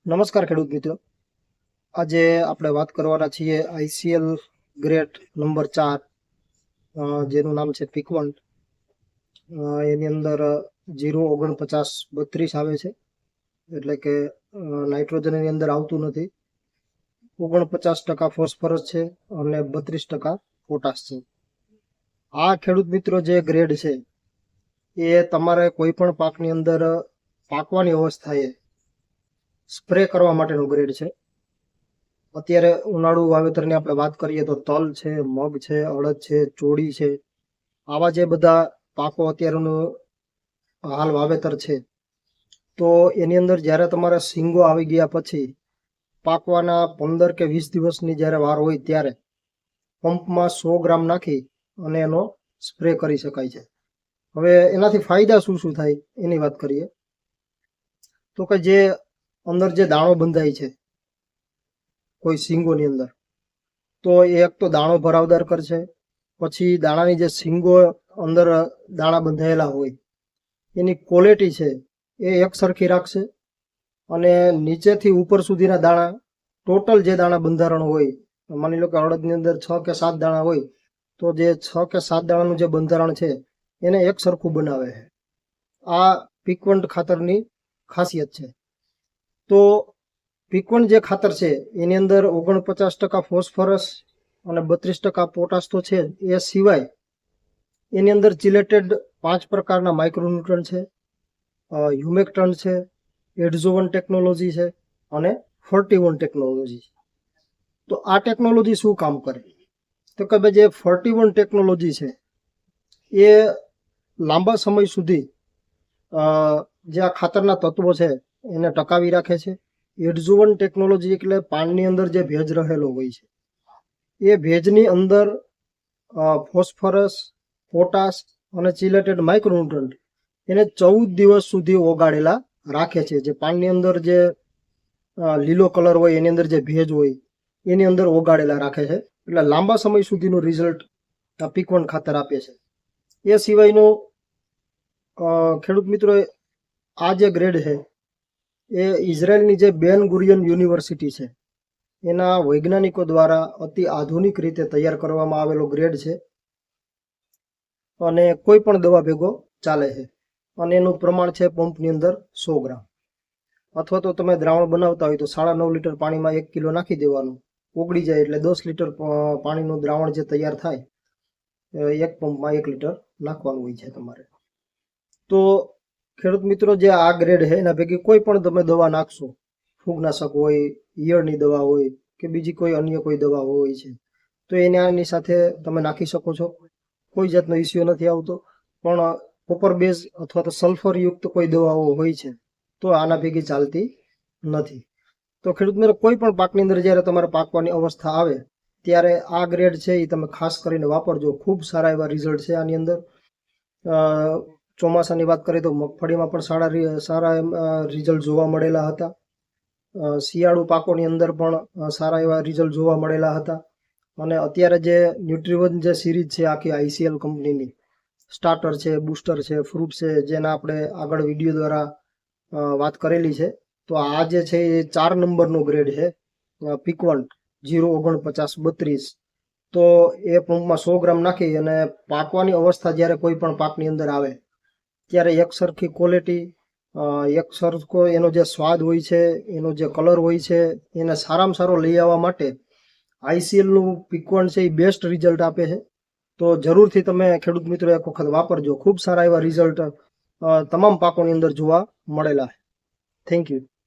નમસ્કાર ખેડૂત મિત્રો, આજે આપણે વાત કરવાના છીએ આઈસીએલ ગ્રેડ નંબર 4 જેનું નામ છે પીક1. એની અંદર 04932 આવે છે, એટલે કે નાઇટ્રોજન એની અંદર આવતું નથી. 49% ફોસ્ફરસ છે અને 32% પોટાશ છે. આ ખેડૂત મિત્રો જે ગ્રેડ છે એ તમારે કોઈ પણ પાકની અંદર પાકવાની અવસ્થાએ સ્પ્રે કરવા માટેનો ગ્રેડ છે. અત્યારે ઉનાળુ વાવેતરની આપણે વાત કરીએ તો તલ છે, મગ છે, અડદ છે, ચોળી છે, આવા જે બધા પાકો અત્યારનું હાલ વાવેતર છે, તો એની અંદર જ્યારે તમારે સિંગો આવી ગયા પછી પાકવાના 15 કે 20 દિવસની જ્યારે વાર હોય ત્યારે પંપમાં 100 ગ્રામ નાખી અને એનો સ્પ્રે કરી શકાય છે. હવે એનાથી ફાયદા શું થાય એની વાત કરીએ તો કે જે અંદર જે દાણો બંધાય છે કોઈ સિંગોની અંદર, તો એક તો દાણો ભરાવદાર કરશે, પછી દાણાની જે સિંગો અંદર દાણા બંધાયેલા હોય એની ક્વોલિટી છે એ એક સરખી રાખશે, અને નીચેથી ઉપર સુધીના દાણા ટોટલ જે દાણા બંધારણ હોય, માની લો કે અડદની અંદર 6 કે 7 દાણા હોય, તો જે 6 કે 7 દાણાનું જે બંધારણ છે એને એક સરખું બનાવે છે. આ પીક1 ખાતરની ખાસિયત છે. તો પીક1 જે ખાતર છે એની અંદર 49% ફોસ્ફરસ અને 32% પોટાશ તો છે. એ સિવાય એની અંદર ચિલેટેડ 5 પ્રકારના માઇક્રોન્યુટ્રન્ટ છે, હ્યુમેક્ટન છે, એડઝોવન ટેકનોલોજી છે અને ફર્ટીવન ટેકનોલોજી છે. તો આ ટેકનોલોજી શું કામ કરે? તો કે ભાઈ જે ફર્ટીવન ટેકનોલોજી છે એ લાંબા સમય સુધી જે આ ખાતરના તત્વો છે એને ટકાવી રાખે છે. એડઝોવન ટેકનોલોજી એટલે પાણીની અંદર જે ભેજ રહેલો હોય છે એ ભેજની અંદર ફોસ્ફરસ, પોટાશ અને ચિલેટેડ માઇક્રોન્યુટ્રન્ટ એને 14 દિવસ સુધી ઓગાળેલા રાખે છે. જે પાણીની અંદર જે લીલો કલર હોય એની અંદર જે ભેજ હોય એની અંદર ઓગાળેલા રાખે છે, એટલે લાંબા સમય સુધીનું રિઝલ્ટ આ પીક1 ખાતર આપે છે. એ સિવાયનું ખેડૂત મિત્રો આ જે ગ્રેડ છે એ ઇઝરાયલની જે બેન ગુરિયન યુનિવર્સિટી છે એના વૈજ્ઞાનિકો દ્વારા અતિ આધુનિક રીતે તૈયાર કરવામાં આવેલો ગ્રેડ છે, અને કોઈ પણ દવા ભેગો ચાલે છે. અને એનું પ્રમાણ છે પંપની અંદર 100 ગ્રામ, અથવા તો તમે દ્રાવણ બનાવતા હોય તો 9.5 લીટર પાણીમાં 1 કિલો નાખી દેવાનું, ઓગળી જાય એટલે 10 લીટર પાણીનું દ્રાવણ જે તૈયાર થાય એક પંપમાં 1 લીટર નાખવાનું હોય છે તમારે. તો ખેડૂત મિત્રો જે આ ગ્રેડ છે એના ભેગી કોઈ પણ તમે દવા નાખશો, ફૂગનાશક હોય, ઈયળની દવા હોય કે બીજી કોઈ અન્ય કોઈ દવા હોય છે, તો એની સાથે તમે નાખી શકો છો, કોઈ જાતનો ઇસ્યુ નથી આવતો. પણ કોપર બેઝ અથવા તો સલ્ફરયુક્ત કોઈ દવાઓ હોય છે તો આના ભેગી ચાલતી નથી. તો ખેડૂત મિત્રો કોઈ પણ પાકની અંદર જ્યારે તમારે પાકવાની અવસ્થા આવે ત્યારે આ ગ્રેડ છે એ તમે ખાસ કરીને વાપરજો. ખૂબ સારા એવા રિઝલ્ટ છે આની અંદર. ચોમાસાની વાત કરીએ તો મગફળીમાં પણ સારા રિઝલ્ટ જોવા મળેલા હતા. શિયાળુ પાકોની અંદર પણ સારા એવા રિઝલ્ટ જોવા મળેલા હતા. અને અત્યારે જે ન્યુટ્રીવન જે સિરીઝ છે આખી આઈસીએલ કંપનીની, સ્ટાર્ટર છે, બૂસ્ટર છે, ફ્રૂટ છે, જેના આપણે આગળ વિડીયો દ્વારા વાત કરેલી છે, તો આ જે છે એ 4 નંબરનો ગ્રેડ છે પીક1 04932. તો એ પંપમાં 100 ગ્રામ નાખી અને પાકવાની અવસ્થા જ્યારે કોઈ પણ પાકની અંદર આવે ત્યારે એક સરખી ક્વોલિટી, એક સરખો એનો જે સ્વાદ હોય છે, એનો જે કલર હોય છે, એને સારામાં સારો લઈ આવવા માટે આઈસીએલનું પીક1 છે એ બેસ્ટ રિઝલ્ટ આપે છે. તો જરૂરથી તમે ખેડૂત મિત્રો એક વખત વાપરજો. ખૂબ સારા એવા રિઝલ્ટ તમામ પાકોની અંદર જોવા મળેલા છે. Thank you.